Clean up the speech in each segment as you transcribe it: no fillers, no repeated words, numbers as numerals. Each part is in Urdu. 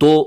2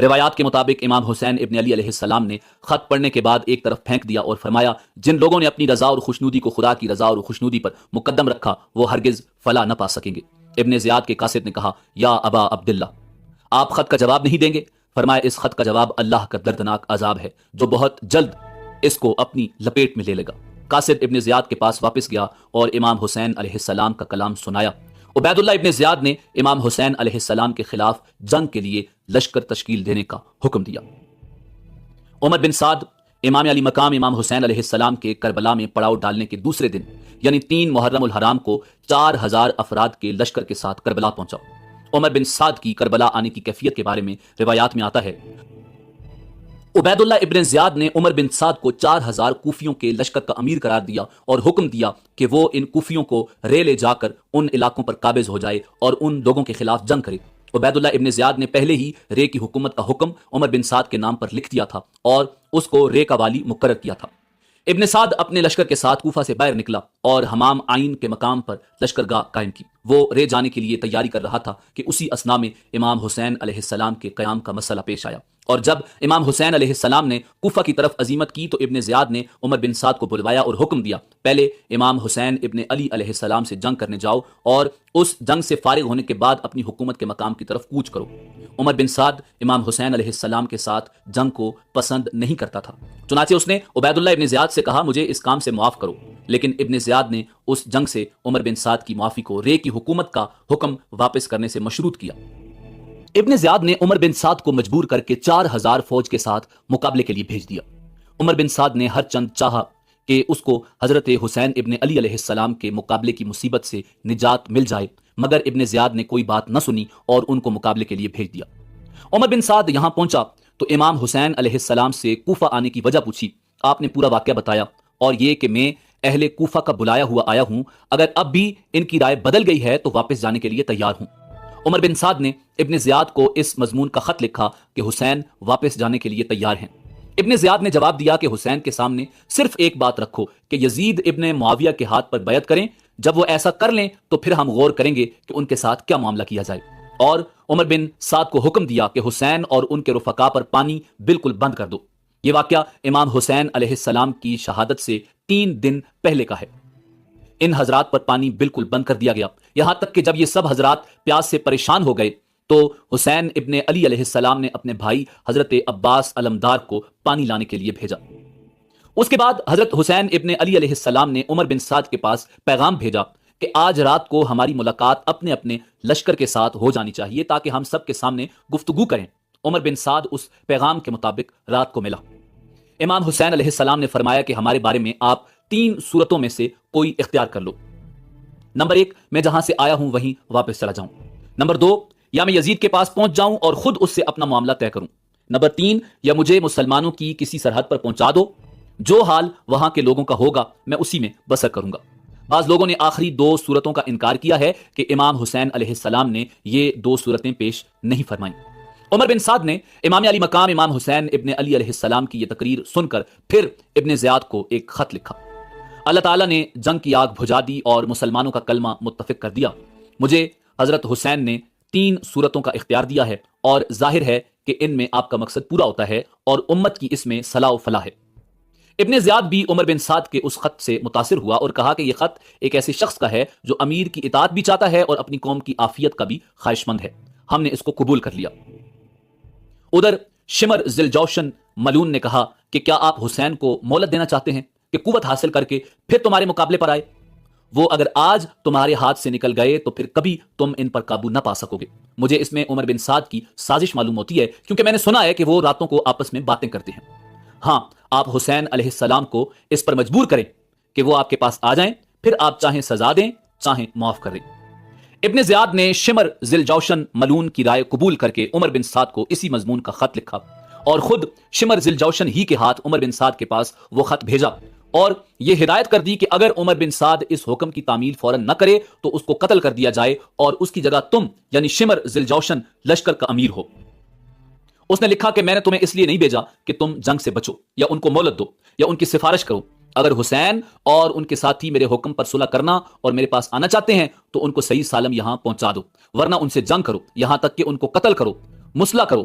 روایات کے مطابق امام حسین ابن علی علیہ السلام نے خط پڑھنے کے بعد ایک طرف پھینک دیا اور فرمایا، جن لوگوں نے اپنی رضا اور خوشنودی کو خدا کی رضا اور خوشنودی پر مقدم رکھا وہ ہرگز فلاح نہ پا سکیں گے۔ ابن زیاد کے قاصد نے کہا، یا ابا عبداللہ، آپ خط کا جواب نہیں دیں گے؟ فرمایا، اس خط کا جواب اللہ کا دردناک عذاب ہے جو بہت جلد اس کو اپنی لپیٹ میں لے لے گا۔ قاصد ابن زیاد کے پاس واپس گیا اور امام حسین علیہ السلام کا کلام سنایا۔ عبید اللہ ابن زیاد نے امام حسین علیہ السلام کے خلاف جنگ کے لیے لشکر تشکیل دینے کا حکم دیا۔ عمر بن سعد امام علی مقام امام حسین علیہ السلام کے کربلا میں پڑاؤ ڈالنے کے دوسرے دن یعنی 3 محرم الحرام کو 4000 افراد کے لشکر کے ساتھ کربلا پہنچا۔ عمر بن سعد کی کربلا آنے کی کیفیت کے بارے میں روایات میں آتا ہے، عبید اللہ ابن زیاد نے عمر بن سعد کو 4000 کوفیوں کے لشکر کا امیر قرار دیا اور حکم دیا کہ وہ ان کوفیوں کو رے لے جا کر ان علاقوں پر قابض ہو جائے اور ان لوگوں کے خلاف جنگ کرے۔ عبید اللہ ابن زیاد نے پہلے ہی رے کی حکومت کا حکم عمر بن سعد کے نام پر لکھ دیا تھا اور اس کو رے کا والی مقرر کیا تھا۔ ابن سعد اپنے لشکر کے ساتھ کوفہ سے باہر نکلا اور حمام عین کے مقام پر لشکرگاہ قائم کی۔ وہ رے جانے کے لیے تیاری کر رہا تھا کہ اسی اثنا میں امام حسین علیہ السلام کے قیام کا مسئلہ پیش آیا، اور جب امام حسین علیہ السلام نے کوفہ کی طرف عزیمت کی تو ابن زیاد نے عمر بن سعد کو بلوایا اور حکم دیا، پہلے امام حسین ابن علی علیہ السلام سے جنگ کرنے جاؤ اور اس جنگ سے فارغ ہونے کے بعد اپنی حکومت کے مقام کی طرف کوچ کرو۔ عمر بن سعد امام حسین علیہ السلام کے ساتھ جنگ کو پسند نہیں کرتا تھا، چنانچہ اس نے عبید اللہ ابن زیاد سے کہا، مجھے اس کام سے معاف کرو، لیکن ابن زیاد نے اس جنگ سے عمر بن سعد کی معافی کو رے کی حکومت کا حکم واپس کرنے سے مشروط کیا۔ ابن زیاد نے عمر بن سعد کو مجبور کر کے 4000 فوج کے ساتھ مقابلے کے لیے بھیج دیا۔ عمر بن سعد نے ہر چند چاہا کہ اس کو حضرت حسین ابن علی علیہ السلام کے مقابلے کی مصیبت سے نجات مل جائے، مگر ابن زیاد نے کوئی بات نہ سنی اور ان کو مقابلے کے لیے بھیج دیا۔ عمر بن سعد یہاں پہنچا تو امام حسین علیہ السلام سے کوفہ آنے کی وجہ پوچھی۔ آپ نے پورا واقعہ بتایا اور یہ کہ میں اہل کوفہ کا بلایا ہوا آیا ہوں، اگر اب بھی ان کی رائے بدل گئی ہے تو واپس جانے کے لیے تیار ہوں۔ عمر بن سعد نے ابن زیاد کو اس مضمون کا خط لکھا کہ حسین واپس جانے کے لیے تیار ہیں۔ ابن زیاد نے جواب دیا کہ حسین کے سامنے صرف ایک بات رکھو کہ یزید ابن معاویہ کے ہاتھ پر بیعت کریں، جب وہ ایسا کر لیں تو پھر ہم غور کریں گے کہ ان کے ساتھ کیا معاملہ کیا جائے۔ اور عمر بن سعد کو حکم دیا کہ حسین اور ان کے رفقا پر پانی بالکل بند کر دو۔ یہ واقعہ امام حسین علیہ السلام کی شہادت سے 3 دن پہلے کا ہے۔ ان حضرات پر پانی بالکل بند کر دیا گیا، یہاں تک کہ جب یہ سب حضرات پیاس سے پریشان ہو گئے تو حسین ابن علی علیہ السلام نے اپنے بھائی حضرت عباس علمدار کو پانی لانے کے لیے بھیجا۔ اس کے بعد حضرت حسین ابن علی علیہ السلام نے عمر بن سعد کے پاس پیغام بھیجا کہ آج رات کو ہماری ملاقات اپنے اپنے لشکر کے ساتھ ہو جانی چاہیے تاکہ ہم سب کے سامنے گفتگو کریں۔ عمر بن سعد اس پیغام کے مطابق رات کو ملا۔ امام حسین علیہ السلام نے فرمایا کہ ہمارے بارے میں آپ 3 صورتوں میں سے کوئی اختیار کر لو۔ نمبر 1، میں جہاں سے آیا ہوں وہیں واپس چلا جاؤں۔ نمبر 2، یا میں یزید کے پاس پہنچ جاؤں اور خود اس سے اپنا معاملہ طے کروں۔ نمبر 3، یا مجھے مسلمانوں کی کسی سرحد پر پہنچا دو، جو حال وہاں کے لوگوں کا ہوگا میں اسی میں بسر کروں گا۔ بعض لوگوں نے آخری 2 صورتوں کا انکار کیا ہے کہ امام حسین علیہ السلام نے یہ 2 صورتیں پیش نہیں فرمائیں۔ عمر بن سعد نے امام علی مقام امام حسین ابن علی علیہ السلام کی یہ تقریر سن کر پھر ابن زیاد کو ایک خط لکھا۔ اللہ تعالیٰ نے جنگ کی آگ بجھا دی اور مسلمانوں کا کلمہ متفق کر دیا۔ مجھے حضرت حسین نے 3 صورتوں کا اختیار دیا ہے اور ظاہر ہے کہ ان میں آپ کا مقصد پورا ہوتا ہے اور امت کی اس میں صلاح و فلاح ہے۔ ابن زیاد بھی عمر بن سعد کے اس خط سے متاثر ہوا اور کہا کہ یہ خط ایک ایسے شخص کا ہے جو امیر کی اطاعت بھی چاہتا ہے اور اپنی قوم کی عافیت کا بھی خواہش مند ہے، ہم نے اس کو قبول کر لیا۔ ادھر شمر ذی الجوشن ملون نے کہا کہ کیا آپ حسین کو مہلت دینا چاہتے ہیں کہ قوت حاصل کر کے پھر تمہارے مقابلے پر آئے؟ وہ اگر آج تمہارے ہاتھ سے نکل گئے تو پھر کبھی تم ان پر قابو نہ پا سکو گے۔ مجھے اس میں عمر بن سعد کی سازش معلوم ہوتی ہے کیونکہ میں نے سنا ہے کہ وہ راتوں کو آپس میں باتیں کرتے ہیں۔ ہاں، آپ حسین علیہ السلام کو اس پر مجبور کریں کہ وہ آپ کے پاس آ جائیں، پھر آپ چاہیں سزا دیں چاہیں معاف کریں۔ ابن زیاد نے شمر ذی الجوشن ملون کی رائے قبول کر کے عمر بن سعد کو اسی مضمون کا خط لکھا اور خود شمر ذی الجوشن ہی کے ہاتھ عمر بن سعد کے پاس وہ خط بھیجا اور یہ ہدایت کر دی کہ اگر عمر بن سعد اس حکم کی تعمیل فوراً نہ کرے تو اس کو قتل کر دیا جائے اور اس کی جگہ تم یعنی شمر ذی الجوشن لشکر کا امیر ہو۔ اس نے لکھا کہ میں نے تمہیں اس لیے نہیں بھیجا کہ تم جنگ سے بچو یا ان کو مہلت دو یا ان کی سفارش کرو۔ اگر حسین اور ان کے ساتھی میرے حکم پر صلح کرنا اور میرے پاس آنا چاہتے ہیں تو ان کو صحیح سالم یہاں پہنچا دو، ورنہ ان سے جنگ کرو یہاں تک کہ ان کو قتل کرو، مسلح کرو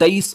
23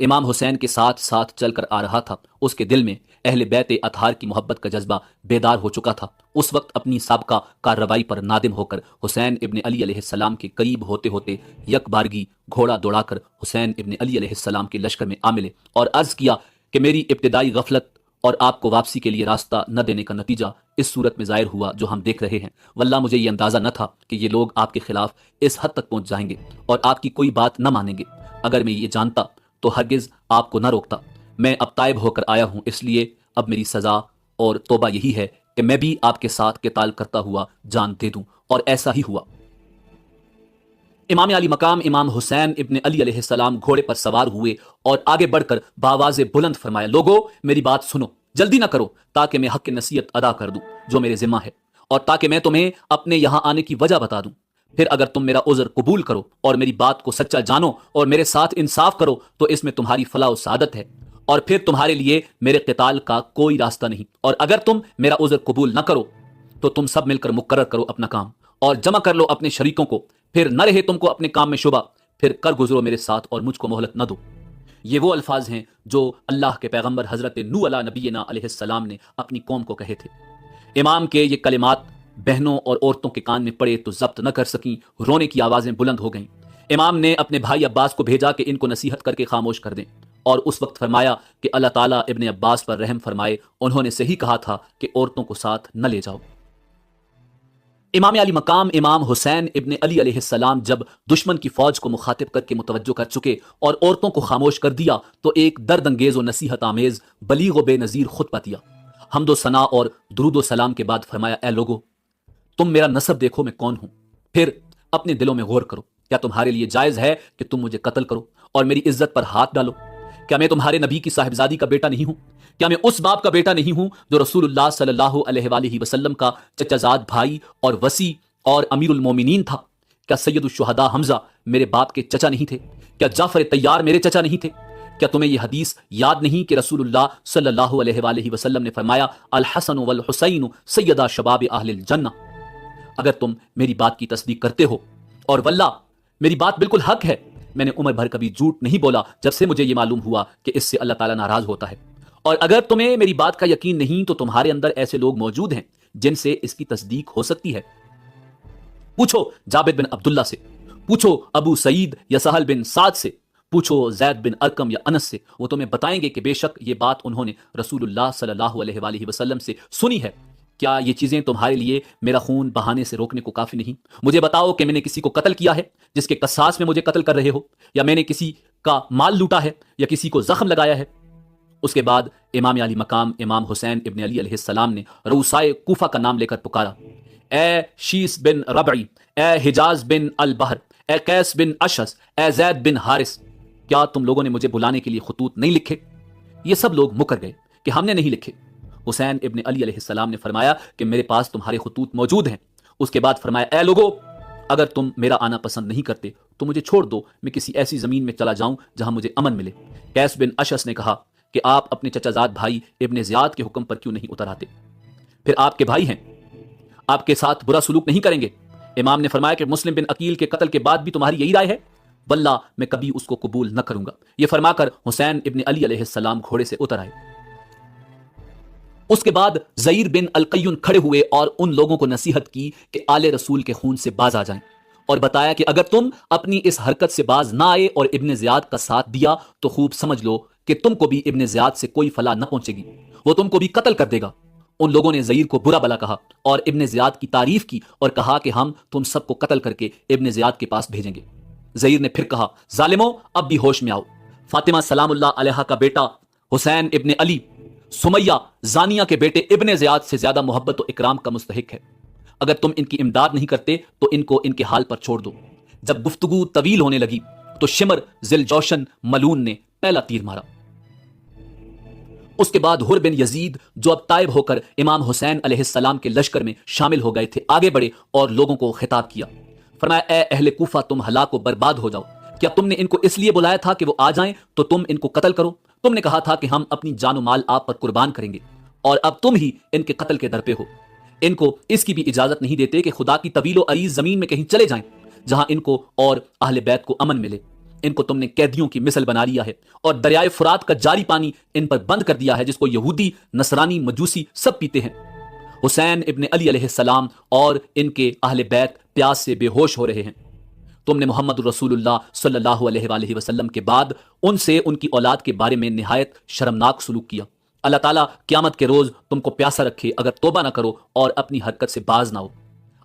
امام حسین کے ساتھ ساتھ چل کر آ رہا تھا، اس کے دل میں اہل بیت اطہار کی محبت کا جذبہ بیدار ہو چکا تھا۔ اس وقت اپنی سابقہ کارروائی پر نادم ہو کر حسین ابن علی علیہ السلام کے قریب ہوتے ہوتے یک بارگی گھوڑا دوڑا کر حسین ابن علی علیہ السلام کے لشکر میں آ ملے اور عرض کیا کہ میری ابتدائی غفلت اور آپ کو واپسی کے لیے راستہ نہ دینے کا نتیجہ اس صورت میں ظاہر ہوا جو ہم دیکھ رہے ہیں۔ واللہ مجھے یہ اندازہ نہ تھا کہ یہ لوگ آپ کے خلاف اس حد تک پہنچ جائیں گے اور آپ کی کوئی بات نہ مانیں گے۔ اگر میں یہ جانتا تو ہرگز آپ کو نہ روکتا۔ میں اب تائب ہو کر آیا ہوں، اس لیے اب میری سزا اور توبہ یہی ہے کہ میں بھی آپ کے ساتھ قتال کرتا ہوا جان دے دوں، اور ایسا ہی ہوا۔ امام علی مقام امام حسین ابن علی علیہ السلام گھوڑے پر سوار ہوئے اور آگے بڑھ کر بآواز بلند فرمایا، لوگو میری بات سنو، جلدی نہ کرو تاکہ میں حق نصیحت ادا کر دوں جو میرے ذمہ ہے، اور تاکہ میں تمہیں اپنے یہاں آنے کی وجہ بتا دوں۔ پھر اگر تم میرا عذر قبول کرو اور میری بات کو سچا جانو اور میرے ساتھ انصاف کرو تو اس میں تمہاری فلاح و سعادت ہے، اور پھر تمہارے لیے میرے قتال کا کوئی راستہ نہیں، اور اگر تم میرا عذر قبول نہ کرو تو تم سب مل کر مقرر کرو اپنا کام اور جمع کر لو اپنے شریکوں کو، پھر نہ رہے تم کو اپنے کام میں شبہ، پھر کر گزرو میرے ساتھ اور مجھ کو مہلت نہ دو۔ یہ وہ الفاظ ہیں جو اللہ کے پیغمبر حضرت نوح علیہ نبینا علیہ السلام نے اپنی قوم کو کہے تھے۔ امام کے یہ کلمات بہنوں اور عورتوں کے کان میں پڑے تو ضبط نہ کر سکیں، رونے کی آوازیں بلند ہو گئیں۔ امام نے اپنے بھائی عباس کو بھیجا کہ ان کو نصیحت کر کے خاموش کر دیں، اور اس وقت فرمایا کہ اللہ تعالیٰ ابن عباس پر رحم فرمائے، انہوں نے صحیح کہا تھا کہ عورتوں کو ساتھ نہ لے جاؤ۔ امام علی مقام امام حسین ابن علی علیہ السلام جب دشمن کی فوج کو مخاطب کر کے متوجہ کر چکے اور عورتوں کو خاموش کر دیا تو ایک درد انگیز و نصیحت آمیز بلیغ و بے نظیر خطبہ دیا۔ حمد و ثنا اور درود و سلام کے بعد فرمایا، اے لوگو تم میرا نسب دیکھو میں کون ہوں، پھر اپنے دلوں میں غور کرو، کیا تمہارے لیے جائز ہے کہ تم مجھے قتل کرو اور میری عزت پر ہاتھ ڈالو؟ کیا میں تمہارے نبی کی صاحبزادی کا بیٹا نہیں ہوں؟ کیا میں اس باپ کا بیٹا نہیں ہوں جو رسول اللہ صلی اللہ علیہ وآلہ وسلم کا چچا زاد بھائی اور وصی اور امیر المومنین تھا؟ کیا سید الشہداء حمزہ میرے باپ کے چچا نہیں تھے؟ کیا جعفر طیار میرے چچا نہیں تھے؟ کیا تمہیں یہ حدیث یاد نہیں کہ رسول اللہ صلی اللہ علیہ وآلہ وسلم نے فرمایا، الحسن والحسین سیدا شباب اہل الجنہ؟ اگر تم میری بات کی تصدیق کرتے ہو، اور واللہ میری بات بالکل حق ہے، میں نے عمر بھر کبھی جھوٹ نہیں بولا جب سے مجھے یہ معلوم ہوا کہ اس سے اللہ تعالیٰ ناراض ہوتا ہے، اور اگر تمہیں میری بات کا یقین نہیں تو تمہارے اندر ایسے لوگ موجود ہیں جن سے اس کی تصدیق ہو سکتی ہے۔ پوچھو جابر بن عبداللہ سے، پوچھو ابو سعید یا سہل بن سعد سے، پوچھو زید بن ارقم یا انس سے، وہ تمہیں بتائیں گے کہ بے شک یہ بات انہوں نے رسول اللہ صلی اللہ علیہ وآلہ وسلم سے سنی ہے۔ کیا یہ چیزیں تمہارے لیے میرا خون بہانے سے روکنے کو کافی نہیں؟ مجھے بتاؤ کہ میں نے کسی کو قتل کیا ہے جس کے قصاص میں مجھے قتل کر رہے ہو، یا میں نے کسی کا مال لوٹا ہے یا کسی کو زخم لگایا ہے؟ اس کے بعد امام علی مقام امام حسین ابن علی علیہ السلام نے رؤسائے کوفہ کا نام لے کر پکارا، اے شیس بن ربعی، اے حجاز بن البحر، اے قیس بن اشعث، اے زید بن حارث، کیا تم لوگوں نے مجھے بلانے کے لیے خطوط نہیں لکھے؟ یہ سب لوگ مکر گئے کہ ہم نے نہیں لکھے۔ حسین ابن علی علیہ السلام نے فرمایا کہ میرے پاس تمہارے خطوط موجود ہیں۔ اس کے بعد فرمایا، اے لوگو اگر تم میرا آنا پسند نہیں کرتے تو مجھے چھوڑ دو، میں کسی ایسی زمین میں چلا جاؤں جہاں مجھے امن ملے۔ قیس بن اشعث نے کہا کہ آپ اپنے چچا زاد بھائی ابن زیاد کے حکم پر کیوں نہیں اتر آتے؟ پھر آپ کے بھائی ہیں، آپ کے ساتھ برا سلوک نہیں کریں گے۔ امام نے فرمایا کہ مسلم بن عقیل کے قتل کے بعد بھی تمہاری یہی رائے ہے؟ واللہ میں کبھی اس کو قبول نہ کروں گا۔ یہ فرما کر حسین ابن علی علیہ السلام گھوڑے سے اتر آئے۔ اس کے بعد زئیر بن القیون کھڑے ہوئے اور ان لوگوں کو نصیحت کی کہ آل رسول کے خون سے باز آ جائیں، اور بتایا کہ اگر تم اپنی اس حرکت سے باز نہ آئے اور ابن زیاد کا ساتھ دیا تو خوب سمجھ لو کہ تم کو بھی ابن زیاد سے کوئی فلاح نہ پہنچے گی، وہ تم کو بھی قتل کر دے گا۔ ان لوگوں نے زئیر کو برا بلا کہا اور ابن زیاد کی تعریف کی اور کہا کہ ہم تم سب کو قتل کر کے ابن زیاد کے پاس بھیجیں گے۔ زئیر نے پھر کہا، ظالمو اب بھی ہوش میں آؤ، فاطمہ سلام اللہ علیہا کا بیٹا حسین ابن علی سمیہ زانیہ کے بیٹے ابن زیاد سے زیادہ محبت و اکرام کا مستحق ہے۔ اگر تم ان کی امداد نہیں کرتے تو ان کو ان کے حال پر چھوڑ دو۔ جب گفتگو طویل ہونے لگی تو شمر ذل جوشن ملون نے پہلا تیر مارا۔ اس کے بعد حر بن یزید جو اب تائب ہو کر امام حسین علیہ السلام کے لشکر میں شامل ہو گئے تھے آگے بڑھے اور لوگوں کو خطاب کیا، فرمایا، اے اہل کوفہ تم ہلاک و برباد ہو جاؤ۔ کیا تم نے ان کو اس لیے بلایا تھا کہ وہ آ جائیں تو تم ان کو قتل کرو؟ تم نے کہا تھا کہ ہم اپنی جان و مال آپ پر قربان کریں گے، اور اب تم ہی ان کے قتل کے در پہ ہو۔ ان کو اس کی بھی اجازت نہیں دیتے کہ خدا کی طویل و عریض زمین میں کہیں چلے جائیں جہاں ان کو اور اہل بیت کو امن ملے۔ ان کو تم نے قیدیوں کی مثل بنا لیا ہے اور دریائے فرات کا جاری پانی ان پر بند کر دیا ہے، جس کو یہودی، نصرانی، مجوسی سب پیتے ہیں۔ حسین ابن علی علیہ السلام اور ان کے اہل بیت پیاس سے بے ہوش ہو رہے ہیں۔ تم نے محمد رسول اللہ صلی اللہ علیہ وآلہ وسلم کے بعد ان سے ان کی اولاد کے بارے میں نہایت شرمناک سلوک کیا۔ اللہ تعالیٰ قیامت کے روز تم کو پیاسا رکھے اگر توبہ نہ کرو اور اپنی حرکت سے باز نہ ہو۔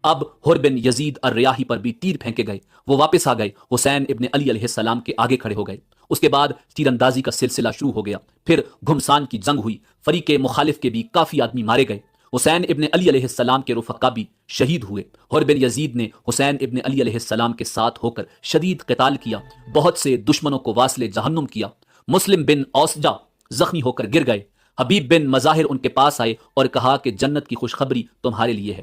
اب حر بن یزید الریاحی پر بھی تیر پھینکے گئے، وہ واپس آ گئے، حسین ابن علی علیہ السلام کے آگے کھڑے ہو گئے۔ اس کے بعد تیر اندازی کا سلسلہ شروع ہو گیا، پھر گھمسان کی جنگ ہوئی، فریق مخالف کے بھی کافی آدمی مارے گئے۔ حسین ابن علی علیہ السلام کے رفقا بھی شہید ہوئے۔ حر بن یزید نے حسین ابن علی علیہ السلام کے ساتھ ہو کر شدید قتال کیا، بہت سے دشمنوں کو واصل جہنم کیا۔ مسلم بن اوسجا زخمی ہو کر گر گئے۔ حبیب بن مظاہر ان کے پاس آئے اور کہا کہ جنت کی خوشخبری تمہارے لیے ہے۔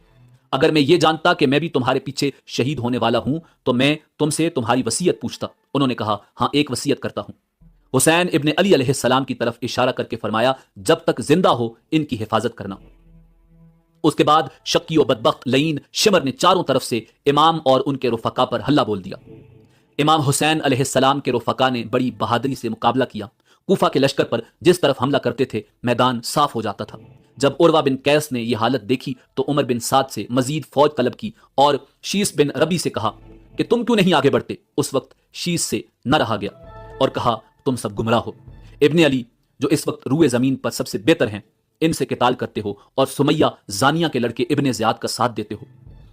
اگر میں یہ جانتا کہ میں بھی تمہارے پیچھے شہید ہونے والا ہوں تو میں تم سے تمہاری وصیت پوچھتا۔ انہوں نے کہا ہاں، ایک وصیت کرتا ہوں۔ حسین ابن علی علیہ السلام کی طرف اشارہ کر کے فرمایا جب تک زندہ ہو ان کی حفاظت کرنا۔ اس کے بعد شکی و بدبخت لعین شمر نے چاروں طرف سے امام اور ان کے رفقا پر حملہ بول دیا۔ امام حسین علیہ السلام کے رفقا نے بڑی بہادری سے مقابلہ کیا۔ کوفہ کے لشکر پر جس طرف حملہ کرتے تھے میدان صاف ہو جاتا تھا۔ جب عروہ بن قیس نے یہ حالت دیکھی تو عمر بن سعد سے مزید فوج طلب کی اور شیس بن ربی سے کہا کہ تم کیوں نہیں آگے بڑھتے؟ اس وقت شیس سے نہ رہا گیا اور کہا تم سب گمراہ ہو۔ ابن علی جو اس وقت روئے زمین پر سب سے بہتر ہیں، ان سے قتال کرتے ہو اور سمیہ زانیہ کے لڑکے ابن زیاد کا ساتھ دیتے ہو۔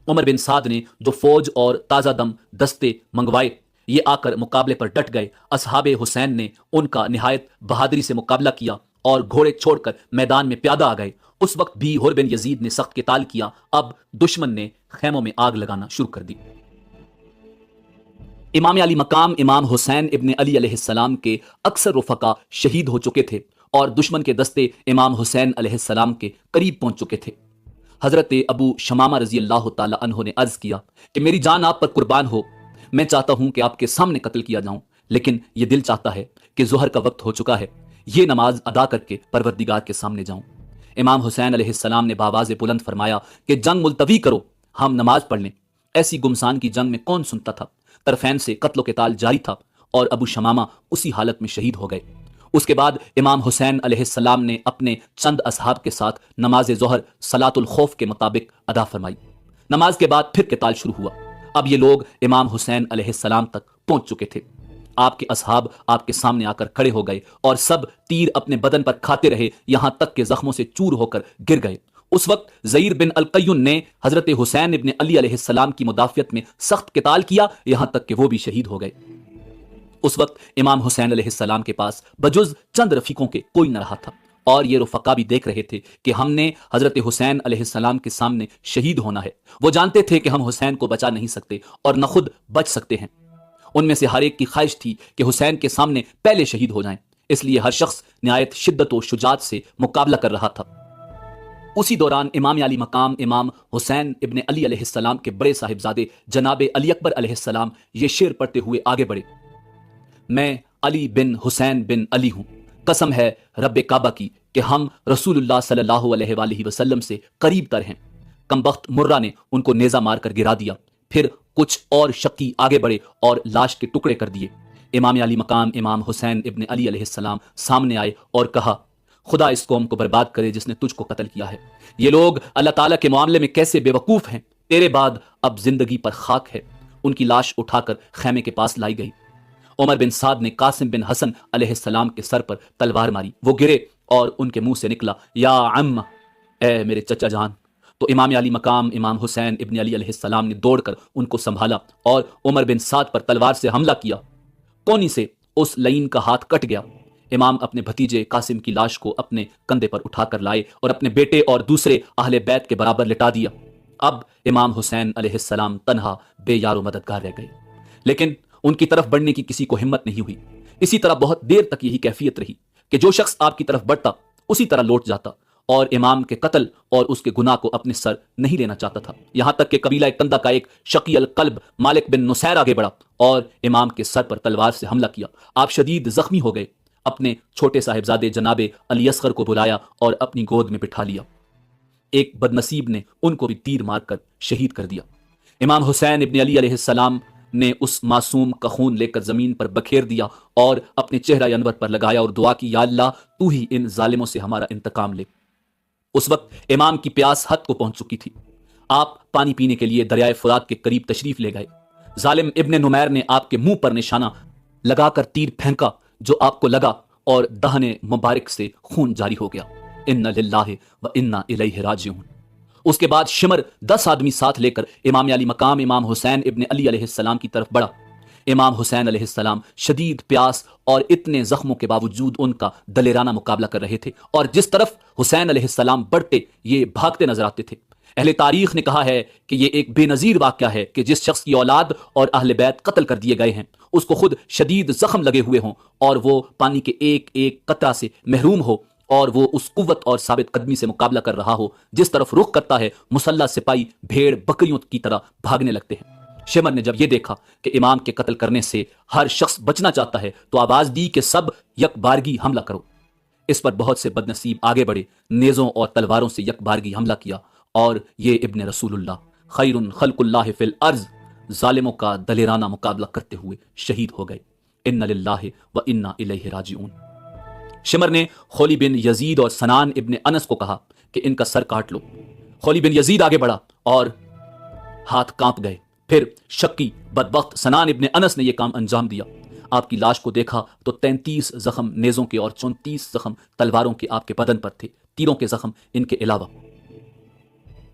عمر بن سعد نے جو فوج اور تازہ دم دستے منگوائے یہ آ کر مقابلے پر ڈٹ گئے۔ اصحاب حسین نے ان کا نہایت بہادری سے مقابلہ کیا اور گھوڑے چھوڑ کر میدان میں پیادہ آ گئے۔ اس وقت بھی حر بن یزید نے سخت قتال کیا۔ اب دشمن نے خیموں میں آگ لگانا شروع کر دی۔ امام علی مقام امام حسین ابن علی علیہ السلام کے اکثر رفقا شہید ہو چکے تھے اور دشمن کے دستے امام حسین علیہ السلام کے قریب پہنچ چکے تھے۔ حضرت ابو شمامہ رضی اللہ تعالی عنہ نے عرض کیا کہ میری جان آپ پر قربان ہو، میں چاہتا ہوں کہ آپ کے سامنے قتل کیا جاؤں، لیکن یہ دل چاہتا ہے کہ ظہر کا وقت ہو چکا ہے، یہ نماز ادا کر کے پروردگار کے سامنے جاؤں۔ امام حسین علیہ السلام نے بآواز بلند فرمایا کہ جنگ ملتوی کرو، ہم نماز پڑھ لیں۔ ایسی گمسان کی جنگ میں کون سنتا تھا؟ طرفین سے قتل و قتال جاری تھا اور ابو شمامہ اسی حالت میں شہید ہو گئے۔ اس کے بعد امام حسین علیہ السلام نے اپنے چند اصحاب کے ساتھ نماز ظہر صلاۃ الخوف کے مطابق ادا فرمائی۔ نماز کے بعد پھر قتال شروع ہوا۔ اب یہ لوگ امام حسین علیہ السلام تک پہنچ چکے تھے۔ آپ کے اصحاب آپ کے سامنے آ کر کھڑے ہو گئے اور سب تیر اپنے بدن پر کھاتے رہے، یہاں تک کہ زخموں سے چور ہو کر گر گئے۔ اس وقت زیر بن القیون نے حضرت حسین ابن علی علیہ السلام کی مدافعت میں سخت قتال کیا، یہاں تک کہ وہ بھی شہید ہو گئے۔ اس وقت امام حسین علیہ السلام کے پاس بجز چند رفیقوں کے کوئی نہ رہا تھا، اور یہ رفقا بھی دیکھ رہے تھے کہ ہم نے حضرت حسین علیہ السلام کے سامنے شہید ہونا ہے۔ وہ جانتے تھے کہ ہم حسین کو بچا نہیں سکتے اور نہ خود بچ سکتے ہیں۔ ان میں سے ہر ایک کی خواہش تھی کہ حسین کے سامنے پہلے شہید ہو جائیں، اس لیے ہر شخص نہایت شدت و شجاعت سے مقابلہ کر رہا تھا۔ اسی دوران امام علی مقام امام حسین ابن علی علیہ السلام کے بڑے صاحبزادے جناب علی اکبر علیہ السلام یہ شعر پڑھتے ہوئے آگے بڑھے: میں علی بن حسین بن علی ہوں، قسم ہے رب کعبہ کی کہ ہم رسول اللہ صلی اللہ علیہ وآلہ وسلم سے قریب تر ہیں۔ کمبخت مرہ نے ان کو نیزہ مار کر گرا دیا۔ پھر کچھ اور شکی آگے بڑھے اور لاش کے ٹکڑے کر دیے۔ امام علی مقام امام حسین ابن علی علیہ السلام سامنے آئے اور کہا: خدا اس قوم کو برباد کرے جس نے تجھ کو قتل کیا ہے۔ یہ لوگ اللہ تعالیٰ کے معاملے میں کیسے بے وقوف ہیں، تیرے بعد اب زندگی پر خاک ہے۔ ان کی لاش اٹھا کر خیمے کے پاس لائی گئی۔ عمر بن سعد نے قاسم بن حسن علیہ السلام کے سر پر تلوار ماری، وہ گرے اور ان کے منہ سے نکلا: یا عم، اے میرے چچا جان۔ تو امام علی مقام امام حسین ابن علی علیہ السلام نے دوڑ کر ان کو سنبھالا اور عمر بن سعد پر تلوار سے حملہ کیا۔ کونی سے اس لعین کا ہاتھ کٹ گیا۔ امام اپنے بھتیجے قاسم کی لاش کو اپنے کندھے پر اٹھا کر لائے اور اپنے بیٹے اور دوسرے اہل بیت کے برابر لٹا دیا۔ اب امام حسین علیہ السلام تنہا بے یار و مددگار رہ گئے، لیکن ان کی طرف بڑھنے کی کسی کو ہمت نہیں ہوئی۔ اسی طرح بہت دیر تک یہی کیفیت رہی کہ جو شخص آپ کی طرف بڑھتا اسی طرح لوٹ جاتا، اور امام کے قتل اور اس کے گناہ کو اپنے سر نہیں لینا چاہتا تھا، یہاں تک کہ قبیلہ کندہ کا ایک شقی القلب مالک بن نصیر آگے بڑھا اور امام کے سر پر تلوار سے حملہ کیا۔ آپ شدید زخمی ہو گئے۔ اپنے چھوٹے صاحبزادے جناب علی اصغر کو بلایا اور اپنی گود میں بٹھا لیا۔ ایک بدنصیب نے ان کو بھی تیر مار کر شہید کر دیا۔ امام حسین ابن علی علیہ السلام نے اس معصوم کا خون لے کر زمین پر بکھیر دیا اور اپنے چہرہ انور پر لگایا اور دعا کی، یا اللہ تو ہی ان ظالموں سے ہمارا انتقام لے۔ اس وقت امام کی پیاس حد کو پہنچ چکی تھی۔ آپ پانی پینے کے لیے دریائے فرات کے قریب تشریف لے گئے۔ ظالم ابن نمیر نے آپ کے منہ پر نشانہ لگا کر تیر پھینکا جو آپ کو لگا اور دہن مبارک سے خون جاری ہو گیا۔ ان للہ و انا الیہ راجعون۔ اس کے بعد شمر 10 آدمی ساتھ لے کر امام علی مقام امام حسین ابن علی علیہ السلام کی طرف بڑھا۔ امام حسین علیہ السلام شدید پیاس اور اتنے زخموں کے باوجود ان کا دلیرانہ مقابلہ کر رہے تھے، اور جس طرف حسین علیہ السلام بڑھتے یہ بھاگتے نظر آتے تھے۔ اہل تاریخ نے کہا ہے کہ یہ ایک بے نظیر واقعہ ہے کہ جس شخص کی اولاد اور اہل بیت قتل کر دیے گئے ہیں، اس کو خود شدید زخم لگے ہوئے ہوں اور وہ پانی کے ایک ایک قطرہ سے محروم ہو، اور وہ اس قوت اور ثابت قدمی سے مقابلہ کر رہا ہو جس طرف رخ کرتا ہے مسلح سپاہی بھیڑ بکریوں کی طرح بھاگنے لگتے ہیں۔ شمر نے جب یہ دیکھا کہ امام کے قتل کرنے سے ہر شخص بچنا چاہتا ہے تو آواز دی کہ سب یک بارگی حملہ کرو۔ اس پر بہت سے بدنصیب آگے بڑھے، نیزوں اور تلواروں سے یک بارگی حملہ کیا، اور یہ ابن رسول اللہ خیر خلق اللہ فی الارض ظالموں کا دلیرانہ مقابلہ کرتے ہوئے شہید ہو گئے۔ ان للہ و انا الیہ راجعون۔ شمر نے خولی بن یزید اور سنان ابن انس کو کہا کہ ان کا سر کاٹ لو۔ خولی بن یزید آگے بڑھا اور ہاتھ کانپ گئے۔ پھر شکی بدبخت سنان ابن انس نے یہ کام انجام دیا۔ آپ کی لاش کو دیکھا تو 33 زخم نیزوں کے اور 34 زخم تلواروں کے آپ کے بدن پر تھے، تیروں کے زخم ان کے علاوہ۔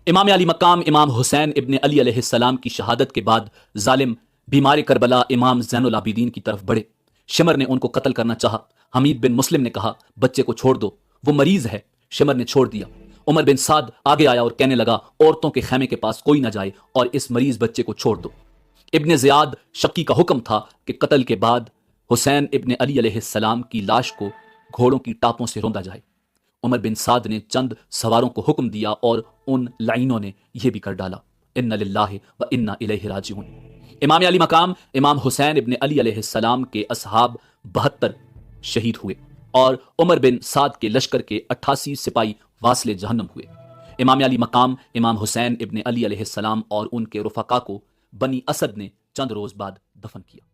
امام علی مقام امام حسین ابن علی علیہ السلام کی شہادت کے بعد ظالم بیمار کربلا امام زین العابدین کی طرف بڑھے۔ شمر نے ان کو قتل کرنا چاہا۔ حمید بن مسلم نے کہا بچے کو چھوڑ دو، وہ مریض ہے۔ شمر نے چھوڑ دیا۔ عمر بن سعد آگے آیا اور کہنے لگا عورتوں کے خیمے کے پاس کوئی نہ جائے اور اس مریض بچے کو چھوڑ دو۔ ابن زیاد شکی کا حکم تھا کہ قتل کے بعد حسین ابن علی علیہ السلام کی لاش کو گھوڑوں کی ٹاپوں سے روندا جائے۔ عمر بن سعد نے چند سواروں کو حکم دیا اور ان لعینوں نے یہ بھی کر ڈالا۔ ان للہ و انا الیہ راجعون۔ امام علی مقام امام حسین ابن علی علیہ السلام کے اصحاب 72 شہید ہوئے، اور عمر بن سعد کے لشکر کے 88 سپاہی واصل جہنم ہوئے۔ امام علی مقام امام حسین ابن علی علیہ السلام اور ان کے رفقا کو بنی اسد نے چند روز بعد دفن کیا۔